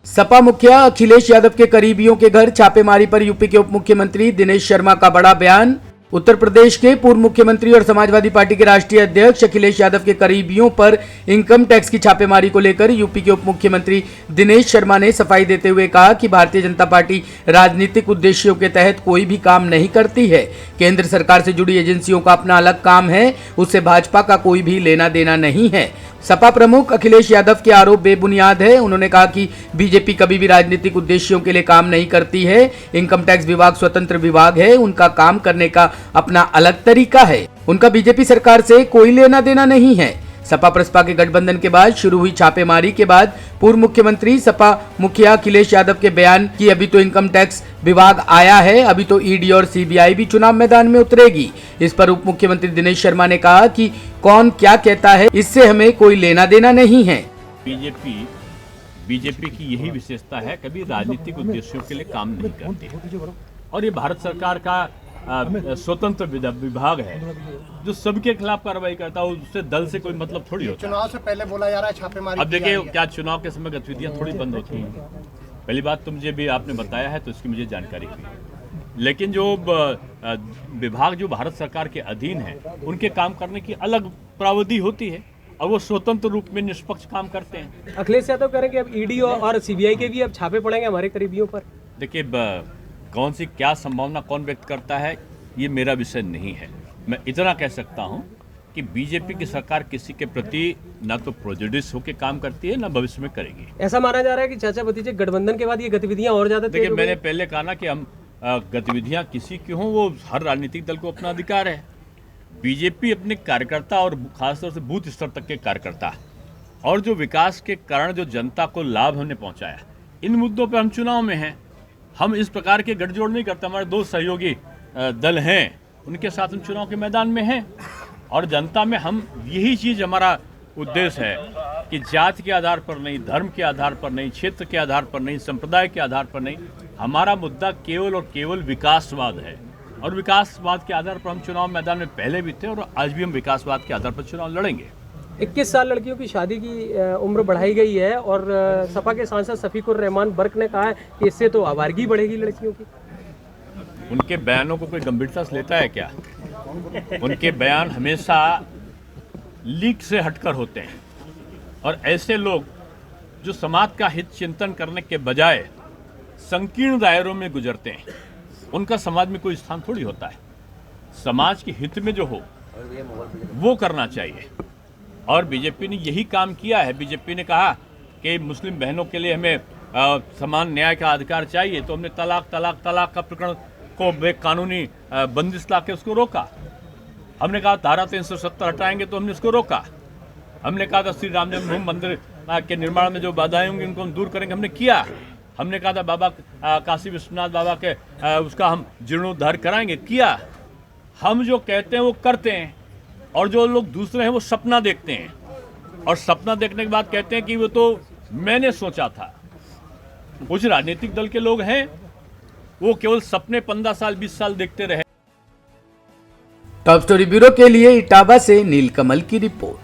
सपा मुखिया अखिलेश यादव के करीबियों के घर छापेमारी पर यूपी के उप मुख्यमंत्री दिनेश शर्मा का बड़ा बयान। उत्तर प्रदेश के पूर्व मुख्यमंत्री और समाजवादी पार्टी के राष्ट्रीय अध्यक्ष अखिलेश यादव के करीबियों पर इनकम टैक्स की छापेमारी को लेकर यूपी के उप मुख्यमंत्री दिनेश शर्मा ने सफाई देते हुए कहा कि भारतीय जनता पार्टी राजनीतिक उद्देश्यों के तहत कोई भी काम नहीं करती है। केंद्र सरकार से जुड़ी एजेंसियों का अपना अलग काम है, उससे भाजपा का कोई भी लेना देना नहीं है। सपा प्रमुख अखिलेश यादव के आरोप बेबुनियाद है। उन्होंने कहा कि बीजेपी कभी भी राजनीतिक उद्देश्यों के लिए काम नहीं करती है। इनकम टैक्स विभाग स्वतंत्र विभाग है, उनका काम करने का अपना अलग तरीका है। उनका बीजेपी सरकार से कोई लेना देना नहीं है। सपा बसपा के गठबंधन के बाद शुरू हुई छापेमारी के बाद पूर्व मुख्यमंत्री सपा मुखिया अखिलेश यादव के बयान कि अभी तो इनकम टैक्स विभाग आया है, अभी तो ईडी और सीबीआई भी चुनाव मैदान में उतरेगी। इस पर उप मुख्यमंत्री दिनेश शर्मा ने कहा कि कौन क्या कहता है, इससे हमें कोई लेना देना नहीं है। बीजेपी की यही विशेषता है, कभी राजनीतिक उद्देश्यों के लिए काम नहीं करती और ये भारत सरकार का स्वतंत्र विभाग है जो सबके खिलाफ कार्रवाई करता है। उससे दल से कोई मतलब थोड़ी होता है। चुनाव से पहले बोला जा रहा है छापेमारी। अब देखिए, क्या चुनाव के समय गतिविधियां थोड़ी बंद होती हैं? पहली बात तो मुझे भी आपने बताया है तो इसकी मुझे जानकारी हुई, लेकिन जो विभाग जो भारत सरकार के अधीन है उनके काम करने की अलग प्रावधि होती है और वो स्वतंत्र रूप में निष्पक्ष काम करते हैं। अखिलेश यादव कह रहे हैं कि अब ईडी और सीबीआई के भी अब छापे पड़ेंगे हमारे करीबियों पर। देखिए, कौन सी क्या संभावना कौन व्यक्त करता है ये मेरा विषय नहीं है। मैं इतना कह सकता हूं कि बीजेपी की सरकार किसी के प्रति ना तो प्रोजुडिस होकर काम करती है ना भविष्य में करेगी। ऐसा माना जा रहा है कि चाचा भतीजे गठबंधन के बाद ये गतिविधियां और ज्यादा देखिए, मैंने पहले कहा ना कि हम गतिविधियां किसी की हों वो हर राजनीतिक दल को अपना अधिकार है। बीजेपी अपने कार्यकर्ता और खासतौर से बूथ स्तर तक के कार्यकर्ता और जो विकास के कारण जो जनता को लाभ हमने पहुंचाया, इन मुद्दों पर हम चुनाव में हैं। हम इस प्रकार के गठजोड़ नहीं करते। हमारे दो सहयोगी दल हैं, उनके साथ हम चुनाव के मैदान में हैं और जनता में हम यही चीज़ हमारा उद्देश्य है कि जाति के आधार पर नहीं, धर्म के आधार पर नहीं, क्षेत्र के आधार पर नहीं, संप्रदाय के आधार पर नहीं, हमारा मुद्दा केवल और केवल विकासवाद है और विकासवाद के आधार पर हम चुनाव मैदान में पहले भी थे और आज भी हम विकासवाद के आधार पर चुनाव लड़ेंगे। 21 साल लड़कियों की शादी की उम्र बढ़ाई गई है और सपा के सांसद शफीकुर रहमान बर्क ने कहा है कि इससे तो आवारगी बढ़ेगी लड़कियों की। उनके बयानों को कोई गंभीरता से लेता है क्या? उनके बयान हमेशा लीक से हटकर होते हैं और ऐसे लोग जो समाज का हित चिंतन करने के बजाय संकीर्ण दायरों में गुजरते हैं, उनका समाज में कोई स्थान थोड़ी होता है। समाज के हित में जो हो वो करना चाहिए और बीजेपी ने यही काम किया है। बीजेपी ने कहा कि मुस्लिम बहनों के लिए हमें समान न्याय का अधिकार चाहिए, तो हमने तलाक का प्रकरण को बेकानूनी बंदिश ला के उसको रोका। हमने कहा धारा 370 हटाएंगे तो हमने उसको रोका। हमने कहा था श्री राम जन्मभूमि मंदिर के निर्माण में जो बाधाएं होंगी उनको हम दूर करेंगे, हमने किया। हमने कहा था बाबा काशी विश्वनाथ बाबा के उसका हम जीर्णोद्धार कराएंगे, किया। हम जो कहते हैं वो करते हैं और जो लोग दूसरे हैं वो सपना देखते हैं और सपना देखने के बाद कहते हैं कि वो तो मैंने सोचा था। कुछ राजनीतिक दल के लोग हैं वो केवल सपने 15 साल 20 साल देखते रहे। टॉप स्टोरी ब्यूरो के लिए इटावा से नीलकमल की रिपोर्ट।